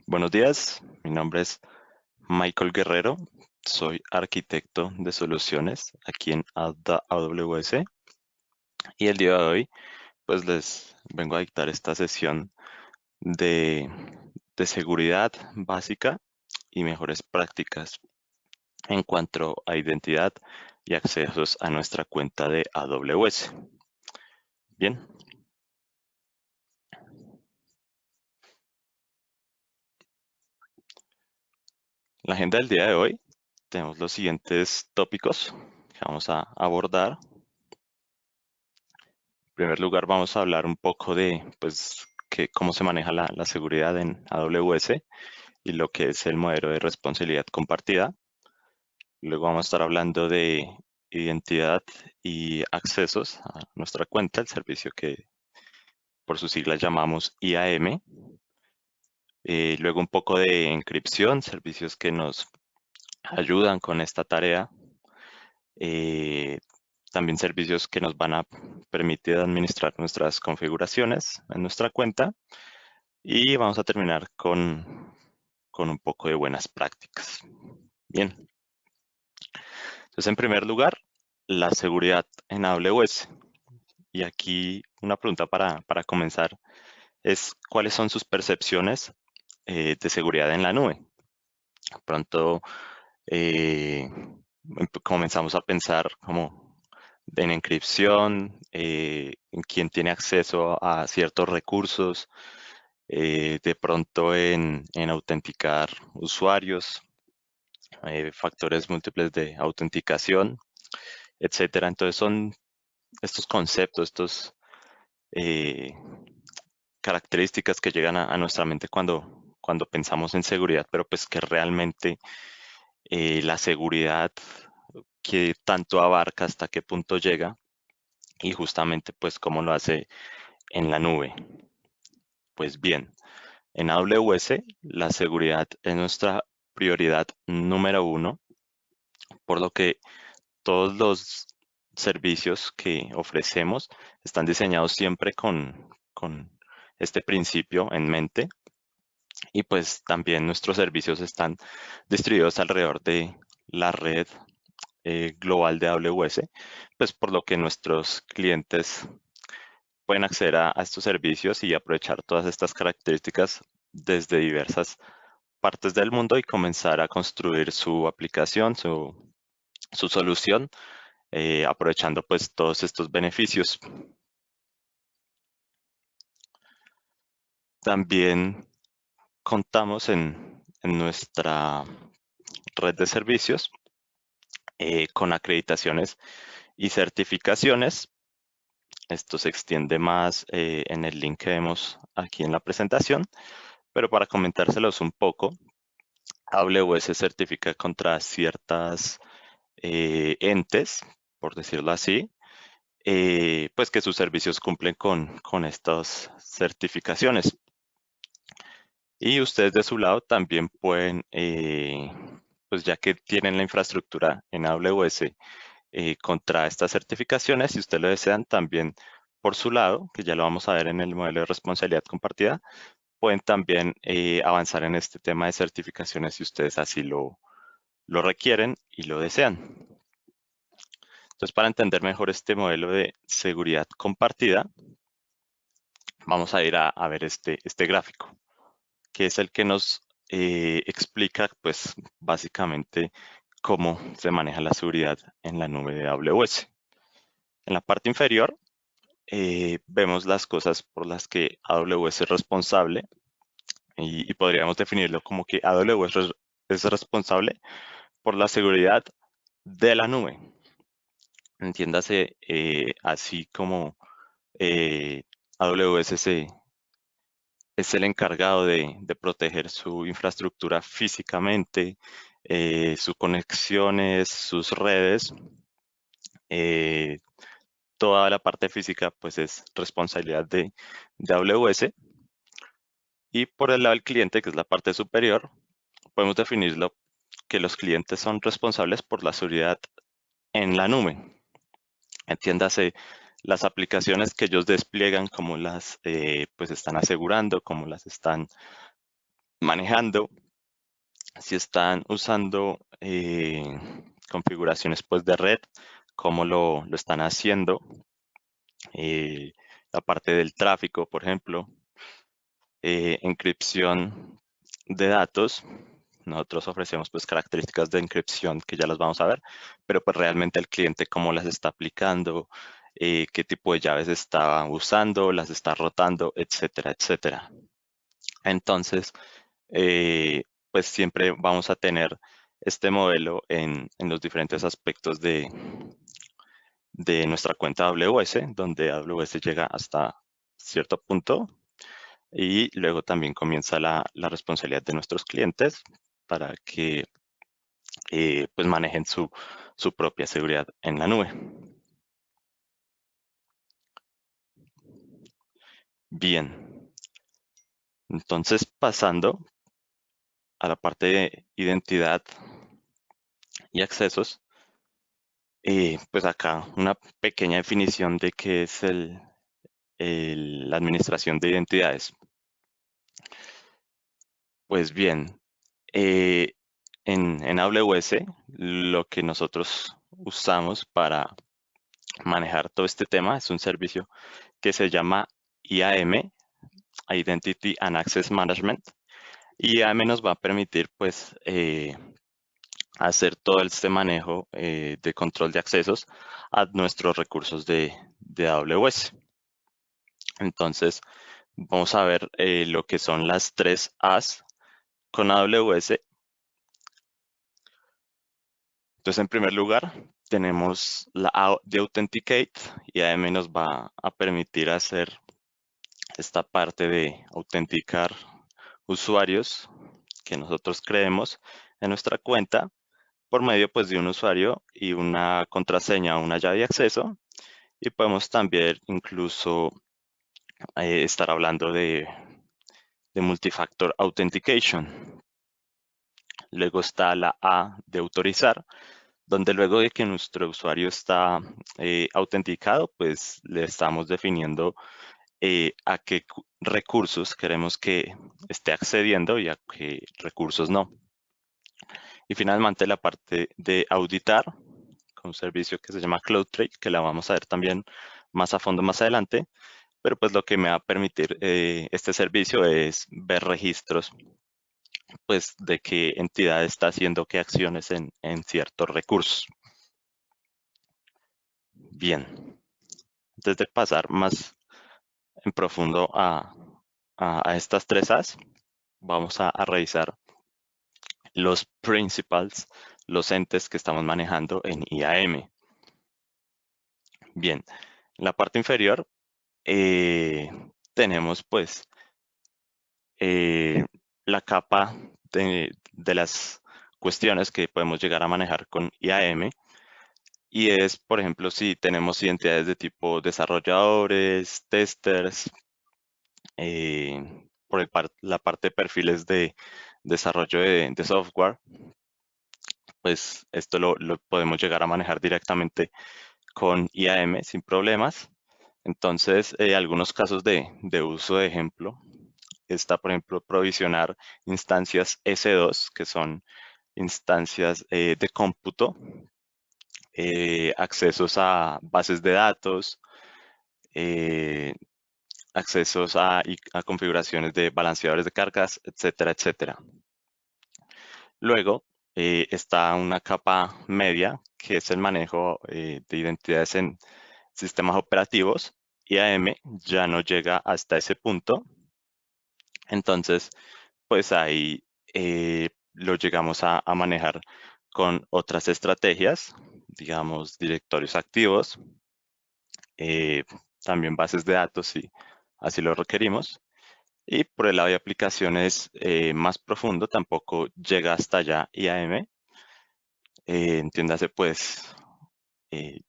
Buenos días, mi nombre es Michael Guerrero, soy arquitecto de soluciones aquí en AWS y el día de hoy pues les vengo a dictar esta sesión de, de seguridad básica y mejores prácticas en cuanto a identidad y accesos a nuestra cuenta de AWS. Bien, la agenda del día de hoy tenemos los siguientes tópicos que vamos a abordar. En primer lugar, vamos a hablar un poco de pues, cómo se maneja la seguridad en AWS y lo que es el modelo de responsabilidad compartida. Luego vamos a estar hablando de identidad y accesos a nuestra cuenta, el servicio que por sus siglas llamamos IAM. Luego un poco de encripción, servicios que nos ayudan con esta tarea. Eh, También servicios que nos van a permitir administrar nuestras configuraciones en nuestra cuenta. Y vamos a terminar con un poco de buenas prácticas. Bien, entonces en primer lugar, la seguridad en AWS. Y aquí una pregunta para comenzar es ¿cuáles son sus percepciones de seguridad en la nube? Pronto comenzamos a pensar como en encripción, en quién tiene acceso a ciertos recursos, de pronto en autenticar usuarios, factores múltiples de autenticación, etcétera. Entonces son estos conceptos, estos eh, características que llegan a nuestra mente cuando pensamos en seguridad, pero pues que realmente la seguridad que tanto abarca, hasta qué punto llega y justamente pues cómo lo hace en la nube. Pues bien, en AWS la seguridad es nuestra prioridad número uno, por lo que todos los servicios que ofrecemos están diseñados siempre con este principio en mente y pues también nuestros servicios están distribuidos alrededor de la red global de AWS, pues por lo que nuestros clientes pueden acceder a estos servicios y aprovechar todas estas características desde diversas partes del mundo y comenzar a construir su aplicación, su solución, aprovechando pues todos estos beneficios. También contamos en nuestra red de servicios con acreditaciones y certificaciones. Esto se extiende más en el link que vemos aquí en la presentación, pero para comentárselos un poco, AWS certifica contra ciertas entes, por decirlo así, pues que sus servicios cumplen con estas certificaciones. Y ustedes de su lado también pueden, pues ya que tienen la infraestructura en AWS contra estas certificaciones, si ustedes lo desean, también por su lado, que ya lo vamos a ver en el modelo de responsabilidad compartida, pueden también avanzar en este tema de certificaciones si ustedes así lo requieren y lo desean. Entonces, para entender mejor este modelo de seguridad compartida, vamos a ir a ver este gráfico, que es el que nos explica, pues, básicamente cómo se maneja la seguridad en la nube de AWS. En la parte inferior vemos las cosas por las que AWS es responsable y podríamos definirlo como que AWS es responsable por la seguridad de la nube. Entiéndase así como eh, AWS es el encargado de proteger su infraestructura físicamente, sus conexiones, sus redes. eh, Toda la parte física pues es responsabilidad de AWS. Y por el lado del cliente, que es la parte superior, podemos definirlo que los clientes son responsables por la seguridad en la nube. Entiéndase, las aplicaciones que ellos despliegan, cómo las pues están asegurando, cómo las están manejando, si están usando configuraciones pues de red, cómo lo están haciendo, la parte del tráfico, por ejemplo, encripción de datos. Nosotros ofrecemos pues características de encripción que ya las vamos a ver, pero pues realmente el cliente cómo las está aplicando, qué tipo de llaves está usando, las está rotando, etcétera, etcétera. Entonces, eh, pues siempre vamos a tener este modelo en los diferentes aspectos de nuestra cuenta AWS, donde AWS llega hasta cierto punto y luego también comienza la responsabilidad de nuestros clientes para que pues manejen su propia seguridad en la nube. Bien, entonces pasando a la parte de identidad y accesos, pues acá una pequeña definición de qué es la administración de identidades. Pues bien, eh, en AWS lo que nosotros usamos para manejar todo este tema es un servicio que se llama IAM, Identity and Access Management. Y IAM nos va a permitir pues hacer todo este manejo de control de accesos a nuestros recursos de AWS. Entonces, vamos a ver lo que son las tres A's con AWS. Entonces, en primer lugar, tenemos la A de Authenticate y AM nos va a permitir hacer esta parte de autenticar usuarios que nosotros creemos en nuestra cuenta por medio pues, de un usuario y una contraseña o una llave de acceso. Y podemos también incluso estar hablando de multifactor authentication. Luego está la A de autorizar, donde luego de que nuestro usuario está autenticado, pues le estamos definiendo a qué recursos queremos que esté accediendo y a qué recursos no. Y finalmente la parte de auditar, con un servicio que se llama CloudTrade, que la vamos a ver también más a fondo más adelante, pero pues lo que me va a permitir este servicio es ver registros pues de qué entidad está haciendo qué acciones en ciertos recursos. Bien, antes de pasar más en profundo a estas tres A's, vamos a revisar los principals, los entes que estamos manejando en IAM. Bien, en la parte inferior eh, tenemos pues la capa de las cuestiones que podemos llegar a manejar con IAM y es, por ejemplo, si tenemos identidades de tipo desarrolladores, testers, por la parte de perfiles de desarrollo de software, pues esto lo podemos llegar a manejar directamente con IAM sin problemas. Entonces, algunos casos de uso de ejemplo está, por ejemplo, provisionar instancias S2, que son instancias de cómputo, accesos a bases de datos, eh, accesos a configuraciones de balanceadores de cargas, etcétera, etcétera. Luego está una capa media, que es el manejo de identidades en sistemas operativos. IAM ya no llega hasta ese punto. Entonces, pues ahí lo llegamos a manejar con otras estrategias, digamos, directorios activos, eh, también bases de datos si así lo requerimos. Y por el lado de aplicaciones más profundo, tampoco llega hasta allá IAM. Entiéndase, pues,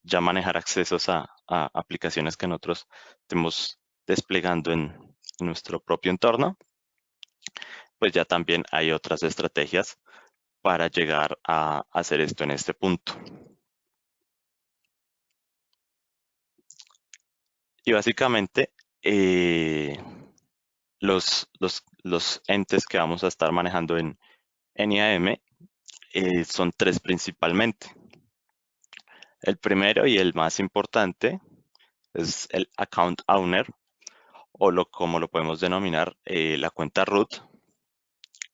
ya manejar accesos a aplicaciones que nosotros estemos desplegando en nuestro propio entorno, pues ya también hay otras estrategias para llegar a hacer esto en este punto. Y básicamente, los entes que vamos a estar manejando en IAM son tres principalmente. El primero y el más importante es el account owner, o como lo podemos denominar, la cuenta root,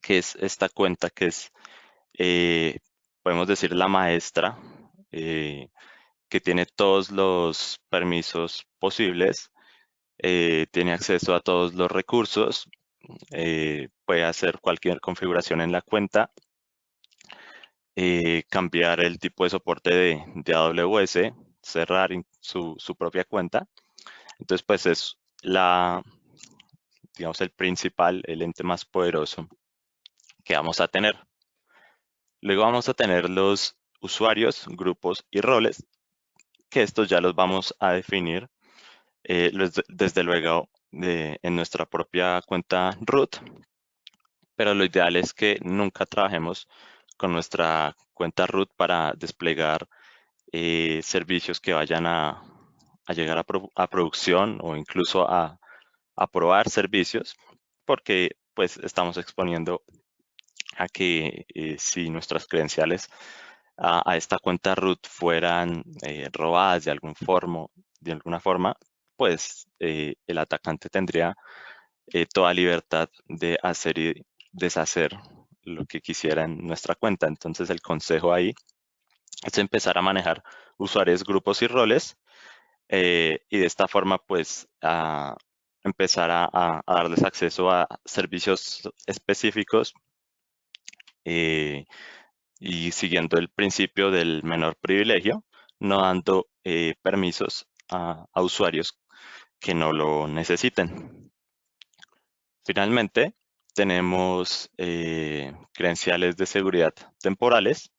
que es esta cuenta que es, podemos decir, la maestra, que tiene todos los permisos posibles, tiene acceso a todos los recursos, puede hacer cualquier configuración en la cuenta, cambiar el tipo de soporte de AWS, cerrar su propia cuenta. Entonces, pues es digamos, el principal, el ente más poderoso que vamos a tener. Luego vamos a tener los usuarios, grupos y roles, que estos ya los vamos a definir desde luego en nuestra propia cuenta root, pero lo ideal es que nunca trabajemos con nuestra cuenta root para desplegar servicios que vayan a llegar a producción o incluso a probar servicios, porque pues estamos exponiendo a que si nuestras credenciales a esta cuenta root fueran robadas de alguna forma, pues el atacante tendría toda libertad de hacer y deshacer lo que quisiera en nuestra cuenta. Entonces el consejo ahí es empezar a manejar usuarios, grupos y roles, y de esta forma pues a empezar a darles acceso a servicios específicos, eh, y siguiendo el principio del menor privilegio, no dando permisos a usuarios que no lo necesiten. Finalmente, tenemos credenciales de seguridad temporales,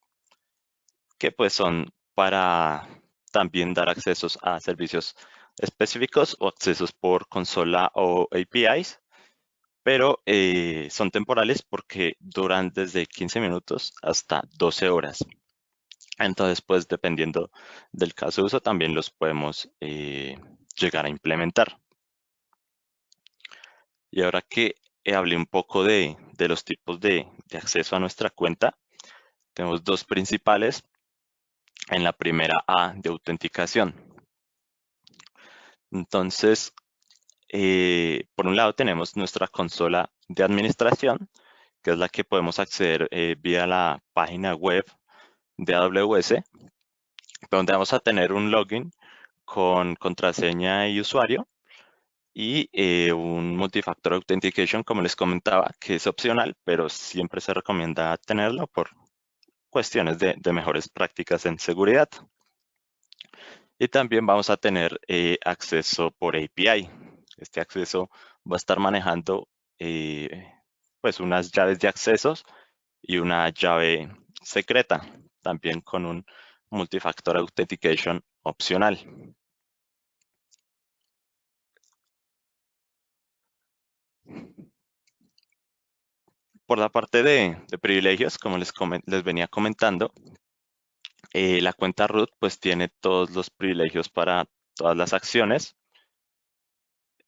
que pues son para también dar accesos a servicios específicos o accesos por consola o APIs, pero son temporales porque duran desde 15 minutos hasta 12 horas. Entonces, pues dependiendo del caso de uso, también los podemos llegar a implementar. Y ahora que hablé un poco de los tipos de acceso a nuestra cuenta, tenemos dos principales. En la primera A, de autenticación. Entonces, por un lado tenemos nuestra consola de administración, que es la que podemos acceder vía la página web de AWS, donde vamos a tener un login con contraseña y usuario y un multifactor authentication, como les comentaba, que es opcional, pero siempre se recomienda tenerlo por cuestiones de mejores prácticas en seguridad. Y también vamos a tener acceso por API. Este acceso va a estar manejando pues unas llaves de accesos y una llave secreta, también con un multifactor authentication opcional. Por la parte de privilegios, como les venía comentando, la cuenta root pues tiene todos los privilegios para todas las acciones.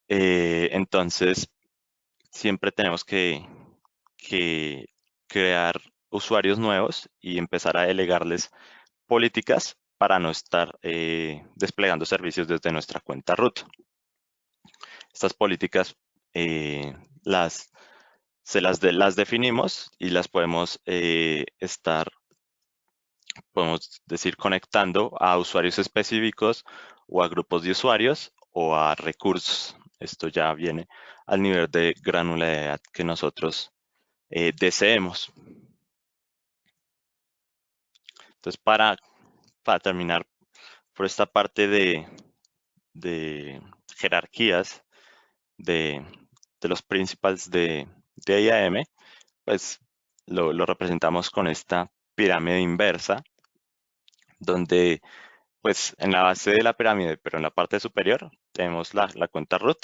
Entonces, siempre tenemos que crear usuarios nuevos y empezar a delegarles políticas para no estar desplegando servicios desde nuestra cuenta root. Estas políticas eh, las, las definimos y las podemos podemos decir, conectando a usuarios específicos o a grupos de usuarios o a recursos. Esto ya viene al nivel de granularidad que nosotros deseemos. Entonces, para terminar por esta parte de jerarquías de, de los principales de IAM, pues lo representamos con esta pirámide inversa, donde pues en la base de la pirámide, pero en la parte superior, tenemos la cuenta root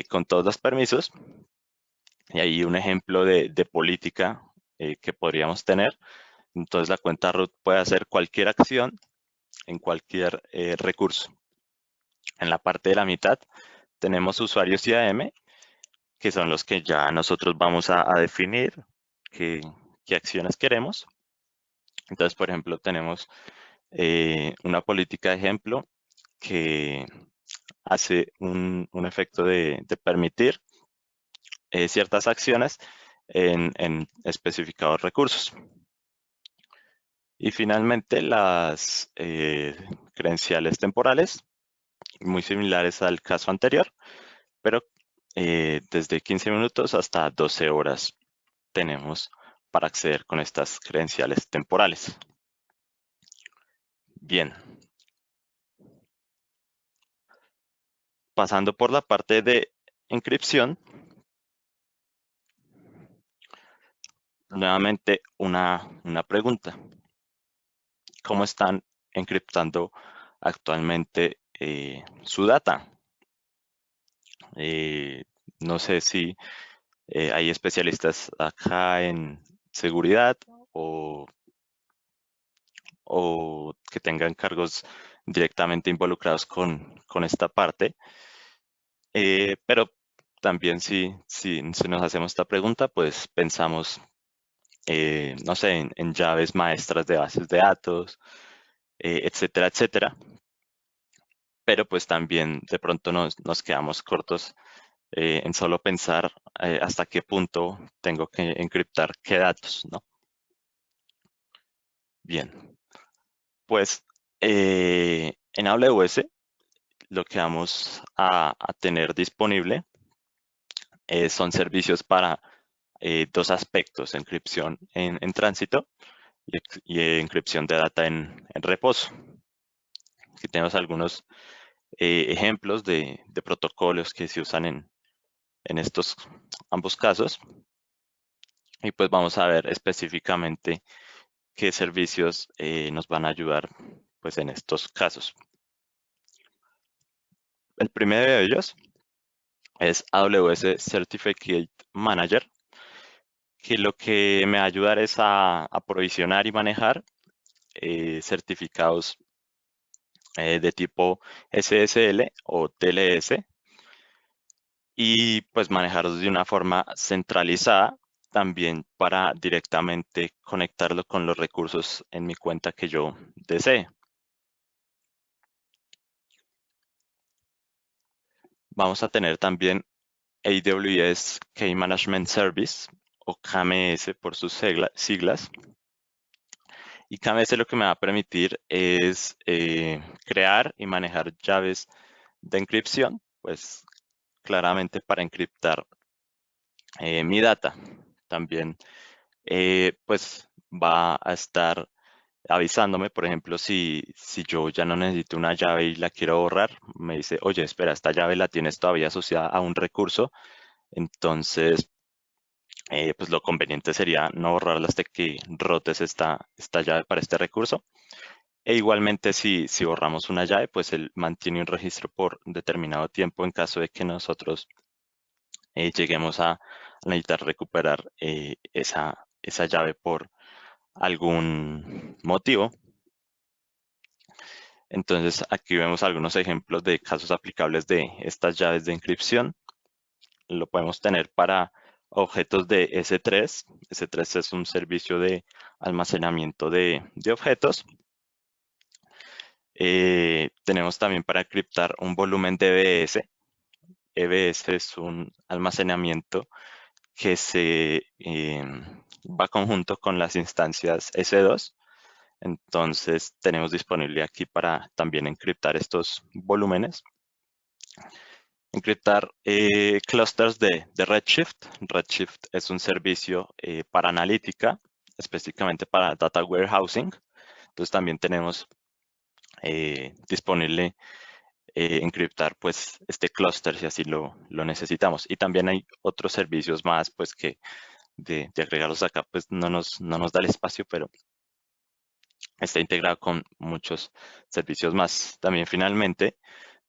con todos los permisos. Y ahí un ejemplo de política que podríamos tener. Entonces la cuenta root puede hacer cualquier acción en cualquier recurso. En la parte de la mitad tenemos usuarios IAM que son los que ya nosotros vamos a definir qué, qué acciones queremos. Entonces, por ejemplo, tenemos una política de ejemplo que hace un efecto de permitir ciertas acciones en especificados recursos. Y finalmente, las credenciales temporales, muy similares al caso anterior, pero desde 15 minutos hasta 12 horas tenemos para acceder con estas credenciales temporales. Bien, pasando por la parte de encripción, nuevamente una pregunta. ¿Cómo están encriptando actualmente su data? No sé si hay especialistas acá en seguridad o, o que tengan cargos directamente involucrados con esta parte. Pero también si nos hacemos esta pregunta, pues pensamos, no sé, en llaves maestras de bases de datos, etcétera, etcétera. Pero pues también de pronto nos quedamos cortos en solo pensar hasta qué punto tengo que encriptar qué datos, ¿no? Bien, pues en AWS lo que vamos a tener disponible son servicios para dos aspectos, encripción en tránsito y encripción de data en reposo. Aquí tenemos algunos ejemplos de protocolos que se usan en estos ambos casos. Y pues vamos a ver específicamente qué servicios nos van a ayudar pues en estos casos. El primero de ellos es AWS Certificate Manager, que lo que me va a ayudar es a aprovisionar y manejar certificados de tipo SSL o TLS y pues manejarlos de una forma centralizada también para directamente conectarlo con los recursos en mi cuenta que yo desee. Vamos a tener también AWS Key Management Service o KMS por sus siglas. Y KMS lo que me va a permitir es crear y manejar llaves de encripción, pues claramente para encriptar mi data. También pues va a estar avisándome, por ejemplo, si yo ya no necesito una llave y la quiero borrar, me dice, oye, espera, esta llave la tienes todavía asociada a un recurso, entonces pues lo conveniente sería no borrarla hasta que rotes esta llave para este recurso. E igualmente si borramos una llave, pues él mantiene un registro por determinado tiempo en caso de que nosotros lleguemos a necesitar recuperar esa llave por algún motivo. Entonces aquí vemos algunos ejemplos de casos aplicables de estas llaves de encripción. Lo podemos tener para objetos de S3. S3 es un servicio de almacenamiento de objetos. Tenemos también para encriptar un volumen de EBS. EBS es un almacenamiento que se va conjunto con las instancias S2. Entonces tenemos disponible aquí para también encriptar estos volúmenes. Encriptar clusters de Redshift. Redshift es un servicio para analítica, específicamente para data warehousing. Entonces también tenemos disponible encriptar pues este clúster si así lo necesitamos. Y también hay otros servicios más pues que de agregarlos acá pues no nos da el espacio, pero está integrado con muchos servicios más. También finalmente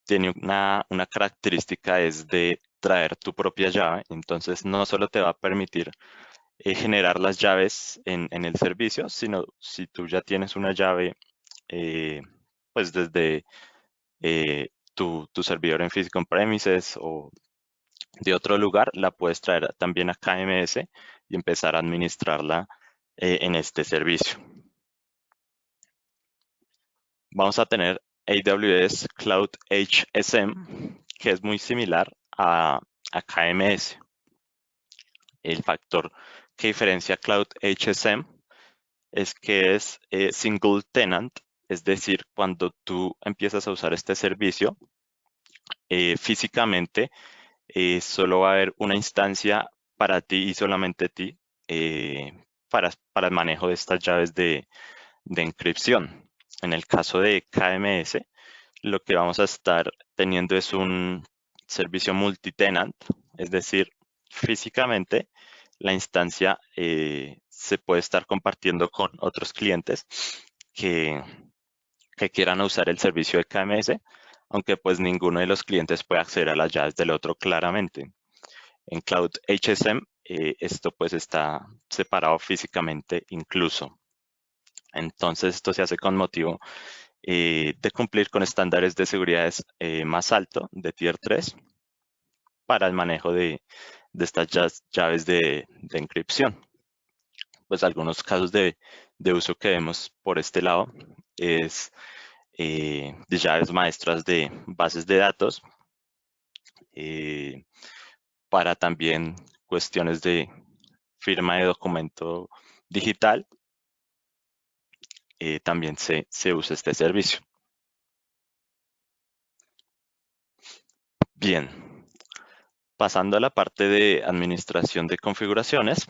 tiene una característica es de traer tu propia llave, entonces no solo te va a permitir generar las llaves en el servicio, sino si tú ya tienes una llave, pues desde tu servidor en Physical Premises de otro lugar, la puedes traer también a KMS y empezar a administrarla en este servicio. Vamos a tener AWS Cloud HSM, que es muy similar a KMS. El factor que diferencia Cloud HSM es que es single tenant, es decir, cuando tú empiezas a usar este servicio, físicamente solo va a haber una instancia para ti y solamente ti para el manejo de estas llaves de encripción. En el caso de KMS, lo que vamos a estar teniendo es un servicio multitenant, es decir, físicamente la instancia se puede estar compartiendo con otros clientes que, que quieran usar el servicio de KMS, aunque pues ninguno de los clientes puede acceder a las llaves del otro claramente. En Cloud HSM esto pues está separado físicamente incluso. Entonces esto se hace con motivo de cumplir con estándares de seguridad más alto de Tier 3 para el manejo de estas llaves de encripción. Pues algunos casos de uso que vemos por este lado es de llaves maestras de bases de datos, para también cuestiones de firma de documento digital, también se usa este servicio. Bien, pasando a la parte de administración de configuraciones,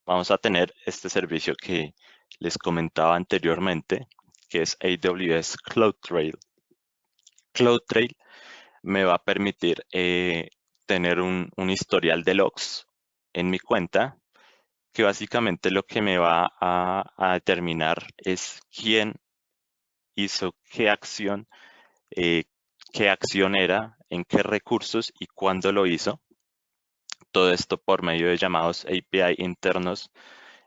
vamos a tener este servicio que les comentaba anteriormente, que es AWS CloudTrail. CloudTrail me va a permitir tener un historial de logs en mi cuenta, que básicamente lo que me va a determinar es quién hizo eh, qué acción era, en qué recursos y cuándo lo hizo. Todo esto por medio de llamados API internos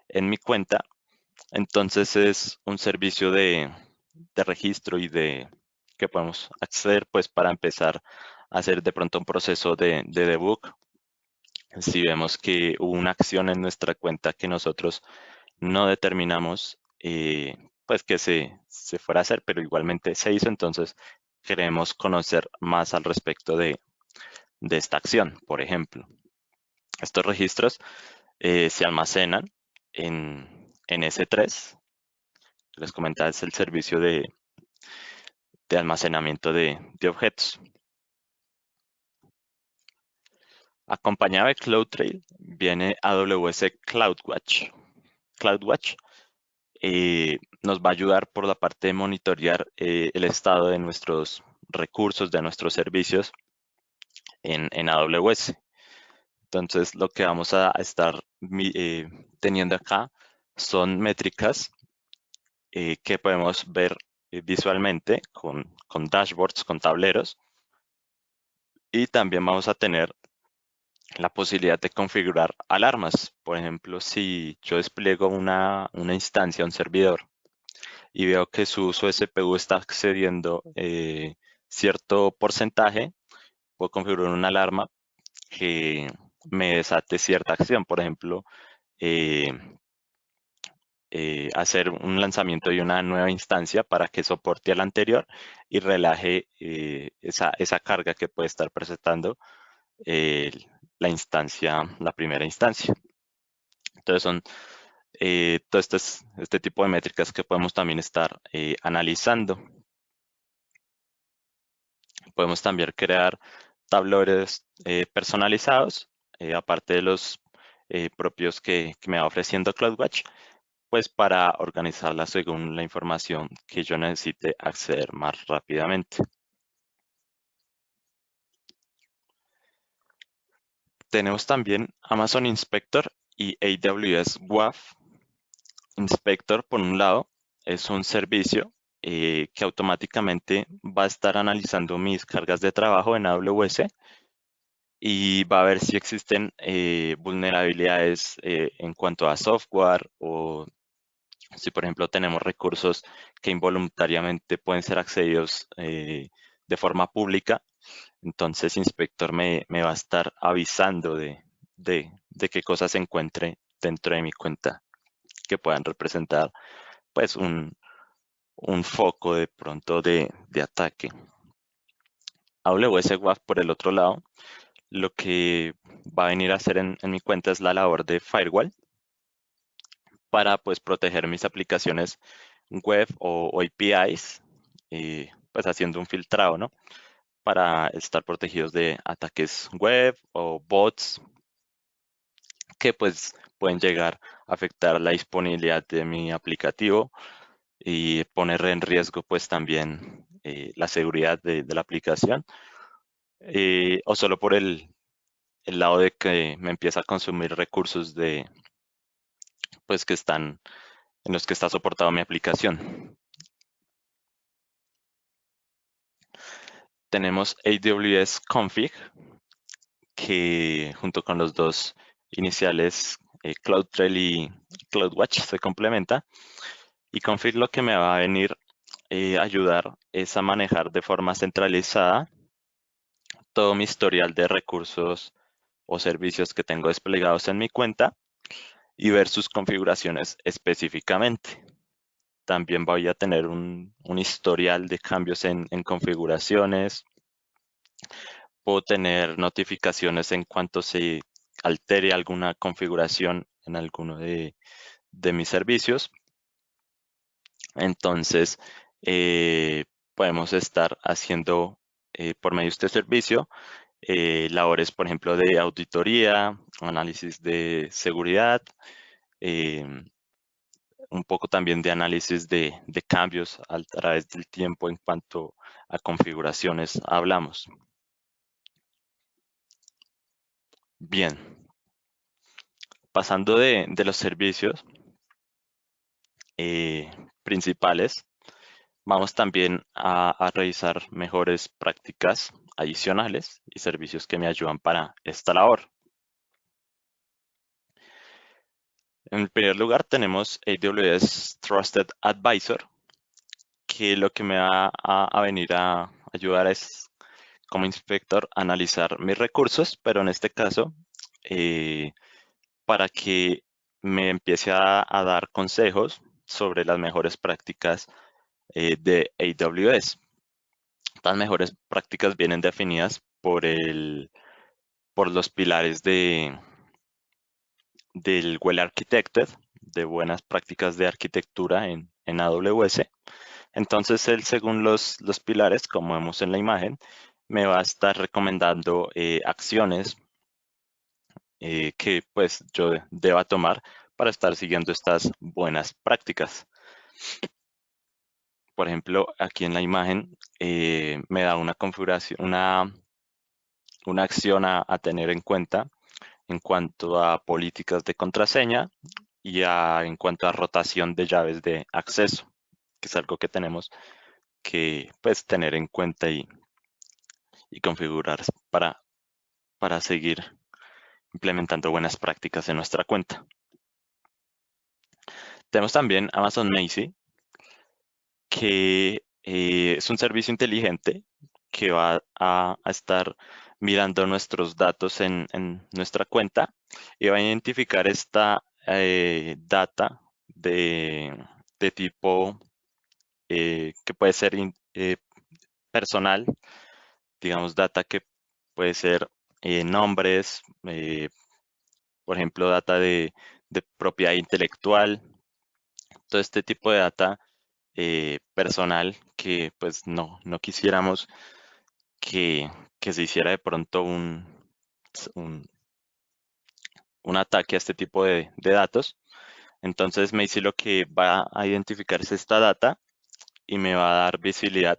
en mi cuenta. Entonces es un servicio de registro y de que podemos acceder pues para empezar a hacer de pronto un proceso de debug. Si vemos que hubo una acción en nuestra cuenta que nosotros no determinamos, pues que se fuera a hacer, pero igualmente se hizo, entonces queremos conocer más al respecto de esta acción, por ejemplo. Estos registros se almacenan en S3. Les comentaba, es el servicio de almacenamiento de objetos. Acompañado de CloudTrail viene AWS CloudWatch. CloudWatch nos va a ayudar por la parte de monitorear el estado de nuestros recursos, de nuestros servicios en AWS. Entonces, lo que vamos a estar teniendo acá son métricas que podemos ver visualmente con dashboards, con tableros. Y también vamos a tener la posibilidad de configurar alarmas. Por ejemplo, si yo despliego una instancia, un servidor, y veo que su uso de CPU está excediendo cierto porcentaje, puedo configurar una alarma que me desate cierta acción. Por ejemplo, eh, hacer un lanzamiento de una nueva instancia para que soporte a la anterior y relaje esa carga que puede estar presentando eh, la primera instancia. Entonces son todo este tipo de métricas que podemos también estar analizando. Podemos también crear tableros personalizados, aparte de los propios que me va ofreciendo CloudWatch, pues para organizarla según la información que yo necesite acceder más rápidamente. Tenemos también Amazon Inspector y AWS WAF. Inspector, por un lado, es un servicio que automáticamente va a estar analizando mis cargas de trabajo en AWS y va a ver si existen vulnerabilidades en cuanto a software o si, por ejemplo, tenemos recursos que involuntariamente pueden ser accedidos de forma pública. Entonces, inspector me va a estar avisando de qué cosas se encuentre dentro de mi cuenta que puedan representar pues un foco de pronto de ataque. AWS WAF por el otro lado, lo que va a venir a hacer en mi cuenta es la labor de firewall para pues proteger mis aplicaciones web o APIs, pues haciendo un filtrado, ¿no? Para estar protegidos de ataques web o bots que pues pueden llegar a afectar la disponibilidad de mi aplicativo y poner en riesgo pues también la seguridad de la aplicación, o solo por el lado de que me empieza a consumir recursos pues que están en los que está soportado mi aplicación. Tenemos AWS Config, que junto con los dos iniciales, CloudTrail y CloudWatch, se complementa. Y Config lo que me va a venir a ayudar es a manejar de forma centralizada todo mi historial de recursos o servicios que tengo desplegados en mi cuenta y ver sus configuraciones específicamente. También voy a tener un historial de cambios en configuraciones. Puedo tener notificaciones en cuanto se altere alguna configuración en alguno de mis servicios. Entonces, podemos estar haciendo por medio de este servicio labores, por ejemplo, de auditoría, análisis de seguridad, un poco también de análisis de cambios a través del tiempo en cuanto a configuraciones hablamos. Bien, pasando de los servicios principales, vamos también a revisar mejores prácticas adicionales y servicios que me ayudan para esta labor. En primer lugar, tenemos AWS Trusted Advisor, que lo que me va a venir a ayudar es, como inspector, analizar mis recursos, pero en este caso, eh, para que me empiece a dar consejos sobre las mejores prácticas de AWS. Estas mejores prácticas vienen definidas por los pilares del Well Architected, de buenas prácticas de arquitectura en AWS. Entonces, él, según los pilares, como vemos en la imagen, me va a estar recomendando acciones que pues yo deba tomar para estar siguiendo estas buenas prácticas. Por ejemplo, aquí en la imagen me da una configuración, una acción a tener en cuenta en cuanto a políticas de contraseña y en cuanto a rotación de llaves de acceso, que es algo que tenemos que pues, tener en cuenta y configurar para seguir implementando buenas prácticas en nuestra cuenta. Tenemos también Amazon Macie, que es un servicio inteligente que va a estar mirando nuestros datos en nuestra cuenta y va a identificar esta data de tipo que puede ser personal, digamos data que puede ser nombres, por ejemplo, data de propiedad intelectual, todo este tipo de data personal que pues no quisiéramos que, que se hiciera de pronto un, un ataque a este tipo de datos. Entonces Macy lo que va a identificar es esta data y me va a dar visibilidad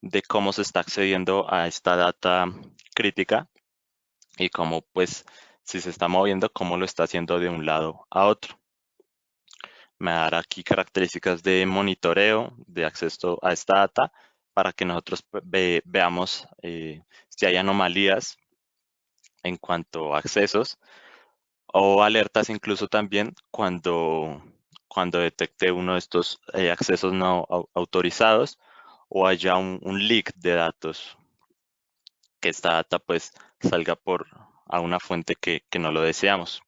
de cómo se está accediendo a esta data crítica y cómo pues si se está moviendo, cómo lo está haciendo de un lado a otro. Me dará aquí características de monitoreo, de acceso a esta data, para que nosotros veamos si hay anomalías en cuanto a accesos o alertas incluso también cuando detecte uno de estos accesos no autorizados o haya un leak de datos. que esta data pues salga a una fuente que no lo deseamos.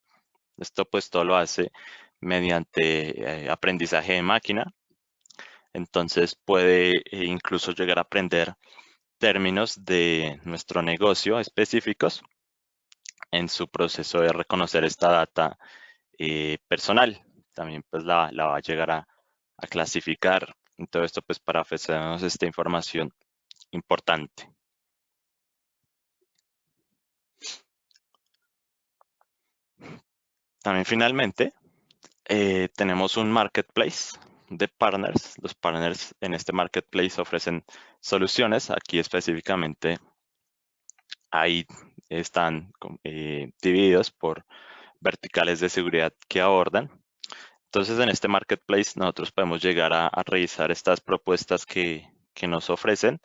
Esto pues todo lo hace mediante aprendizaje de máquina. Entonces puede incluso llegar a aprender términos de nuestro negocio específicos en su proceso de reconocer esta data personal. También pues la va a llegar a clasificar. Y todo esto pues para ofrecernos esta información importante. También finalmente tenemos un marketplace de partners. Los partners en este marketplace ofrecen soluciones. Aquí específicamente ahí están divididos por verticales de seguridad que abordan. Entonces, en este marketplace nosotros podemos llegar a revisar estas propuestas que nos ofrecen,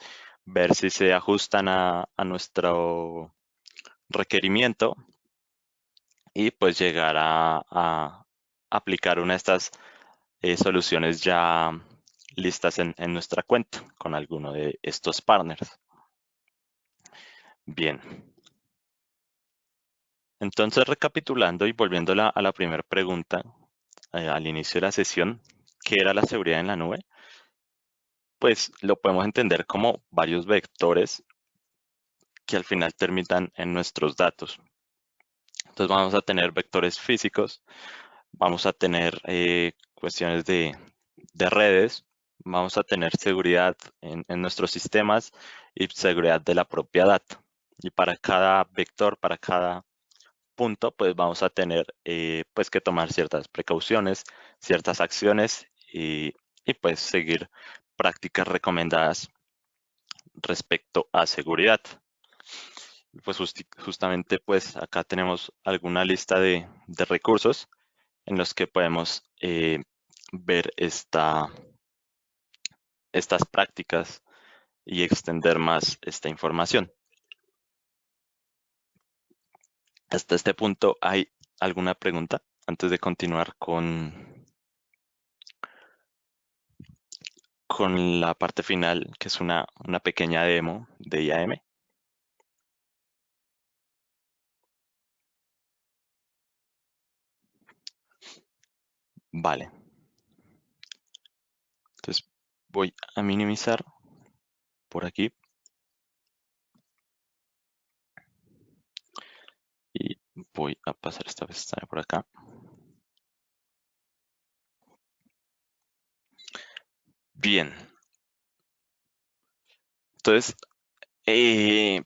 ver si se ajustan a nuestro requerimiento y pues llegar a aplicar una de estas soluciones ya listas en nuestra cuenta con alguno de estos partners. Bien. Entonces, recapitulando y volviendo a la primera pregunta, al inicio de la sesión, ¿qué era la seguridad en la nube? Pues lo podemos entender como varios vectores que al final terminan en nuestros datos. Entonces vamos a tener vectores físicos, vamos a tener cuestiones de redes, vamos a tener seguridad en nuestros sistemas y seguridad de la propia data. Y para cada vector, para cada punto, pues vamos a tener pues que tomar ciertas precauciones, ciertas acciones y pues seguir prácticas recomendadas respecto a seguridad. Pues justamente pues acá tenemos alguna lista de recursos en los que podemos ver estas prácticas y extender más esta información. Hasta este punto, ¿hay alguna pregunta antes de continuar con la parte final, que es una pequeña demo de IAM? Vale. Entonces voy a minimizar por aquí y voy a pasar esta pestaña por acá. Bien. Entonces,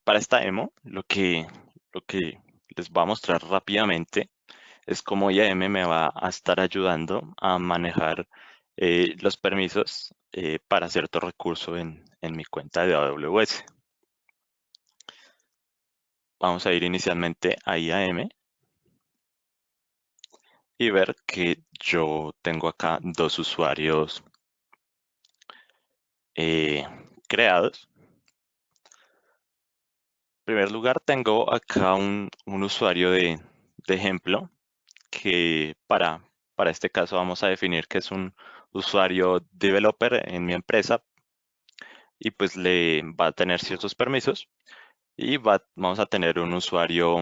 para esta demo, lo que les voy a mostrar rápidamente es cómo IAM me va a estar ayudando a manejar los permisos para cierto recurso en mi cuenta de AWS. Vamos a ir inicialmente a IAM y ver que yo tengo acá dos usuarios creados. En primer lugar, tengo acá un usuario de ejemplo que para este caso vamos a definir que es un usuario developer en mi empresa y pues le va a tener ciertos permisos y vamos a tener un usuario,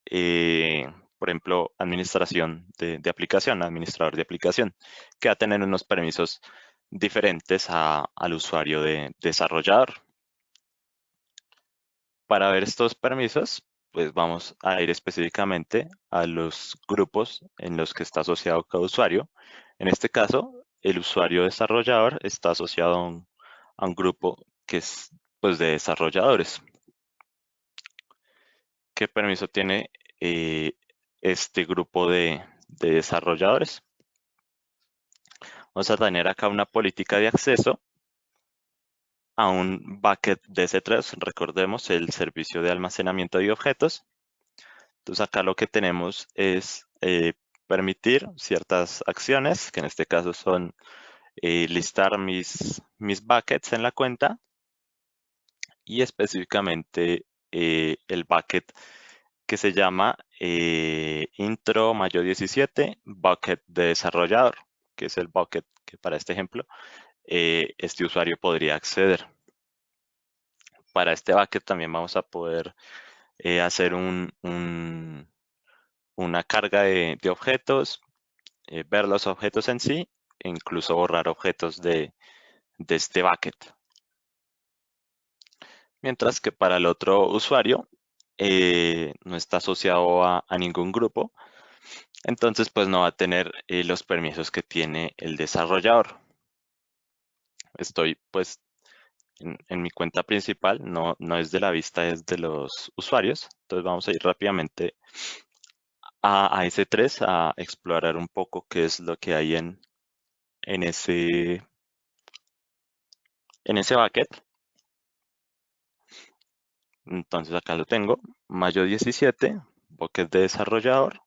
eh, por ejemplo, administración de aplicación, administrador de aplicación, que va a tener unos permisos diferentes al usuario de desarrollador. Para ver estos permisos, pues vamos a ir específicamente a los grupos en los que está asociado cada usuario. En este caso, el usuario desarrollador está asociado a un grupo que es pues, de desarrolladores. ¿Qué permiso tiene este grupo de desarrolladores? Vamos a tener acá una política de acceso a un bucket de S3, recordemos el servicio de almacenamiento de objetos. Entonces acá lo que tenemos es permitir ciertas acciones, que en este caso son listar mis buckets en la cuenta y específicamente el bucket que se llama intro mayo 17 bucket de desarrollador, que es el bucket que para este ejemplo este usuario podría acceder. Para este bucket también vamos a poder hacer una carga de objetos, ver los objetos en sí, e incluso borrar objetos de este bucket. Mientras que para el otro usuario no está asociado a ningún grupo, entonces pues no va a tener los permisos que tiene el desarrollador. Estoy pues en mi cuenta principal, no es de la vista, es de los usuarios. Entonces vamos a ir rápidamente a S3 a explorar un poco qué es lo que hay en ese, en ese bucket. Entonces acá lo tengo, mayo 17, bucket de desarrollador.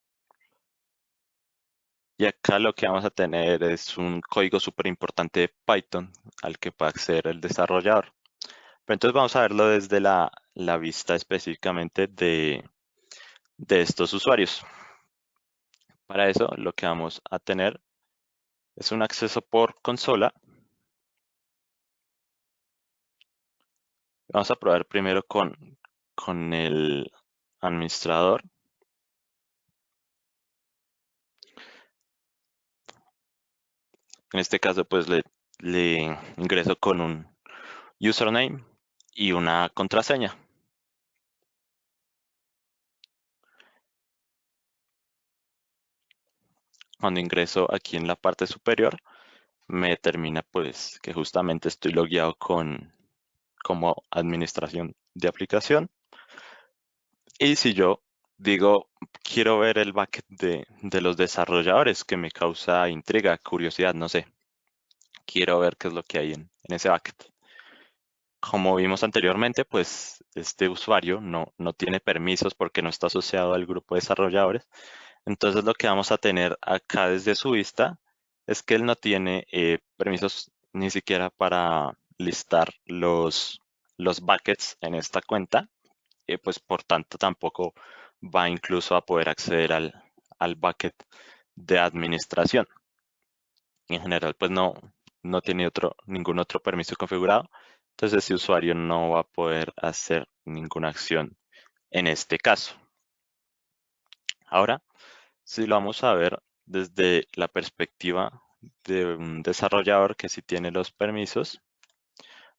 Y acá lo que vamos a tener es un código súper importante de Python al que puede acceder el desarrollador. Pero entonces vamos a verlo desde la vista específicamente de estos usuarios. Para eso lo que vamos a tener es un acceso por consola. Vamos a probar primero con el administrador. En este caso pues le ingreso con un username y una contraseña. Cuando ingreso aquí en la parte superior, me determina pues que justamente estoy logueado como administración de aplicación. Y si yo digo, quiero ver el bucket de los desarrolladores, que me causa intriga, curiosidad, no sé, quiero ver qué es lo que hay en ese bucket. Como vimos anteriormente, pues este usuario no tiene permisos porque no está asociado al grupo de desarrolladores. Entonces lo que vamos a tener acá desde su vista es que él no tiene permisos ni siquiera para listar los buckets en esta cuenta. Pues por tanto tampoco va incluso a poder acceder al bucket de administración. En general, pues no tiene ningún otro permiso configurado. Entonces ese usuario no va a poder hacer ninguna acción en este caso. Ahora, si lo vamos a ver desde la perspectiva de un desarrollador que sí tiene los permisos,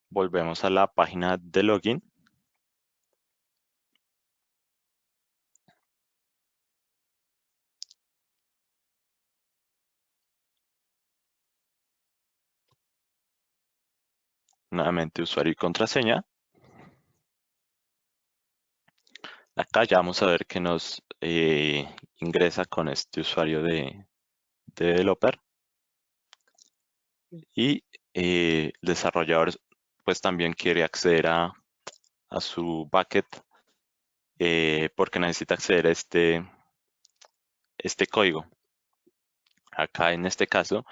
volvemos a la página de login. Nuevamente usuario y contraseña. Acá ya vamos a ver que nos ingresa con este usuario de developer y el desarrollador pues también quiere acceder a su bucket porque necesita acceder a este código. Acá en este caso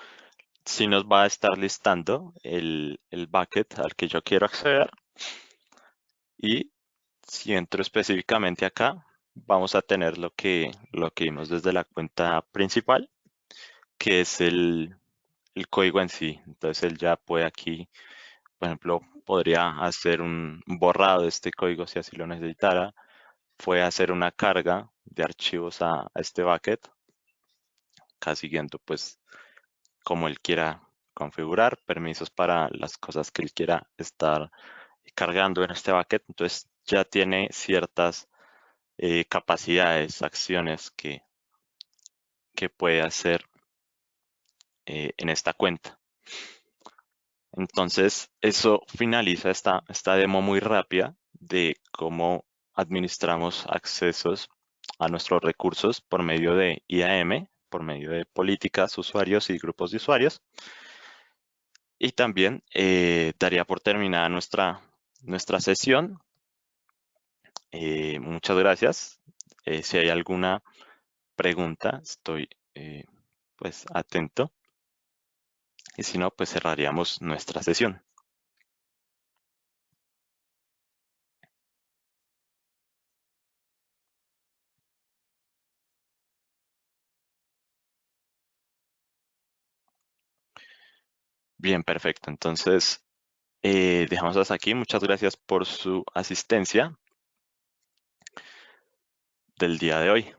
sí nos va a estar listando el bucket al que yo quiero acceder y si entro específicamente acá vamos a tener lo que vimos desde la cuenta principal, que es el código en sí. Entonces él ya puede aquí, por ejemplo, podría hacer un borrado de este código si así lo necesitara. Puede hacer una carga de archivos a este bucket, acá siguiendo pues como él quiera configurar, permisos para las cosas que él quiera estar cargando en este bucket. Entonces ya tiene ciertas capacidades, acciones que puede hacer en esta cuenta. Entonces, eso finaliza esta demo muy rápida de cómo administramos accesos a nuestros recursos por medio de IAM, por medio de políticas, usuarios y grupos de usuarios. Y también daría por terminada nuestra sesión. Muchas gracias. Si hay alguna pregunta, estoy pues atento. Y si no, pues cerraríamos nuestra sesión. Bien, perfecto. Entonces, Dejamos hasta aquí. Muchas gracias por su asistencia del día de hoy.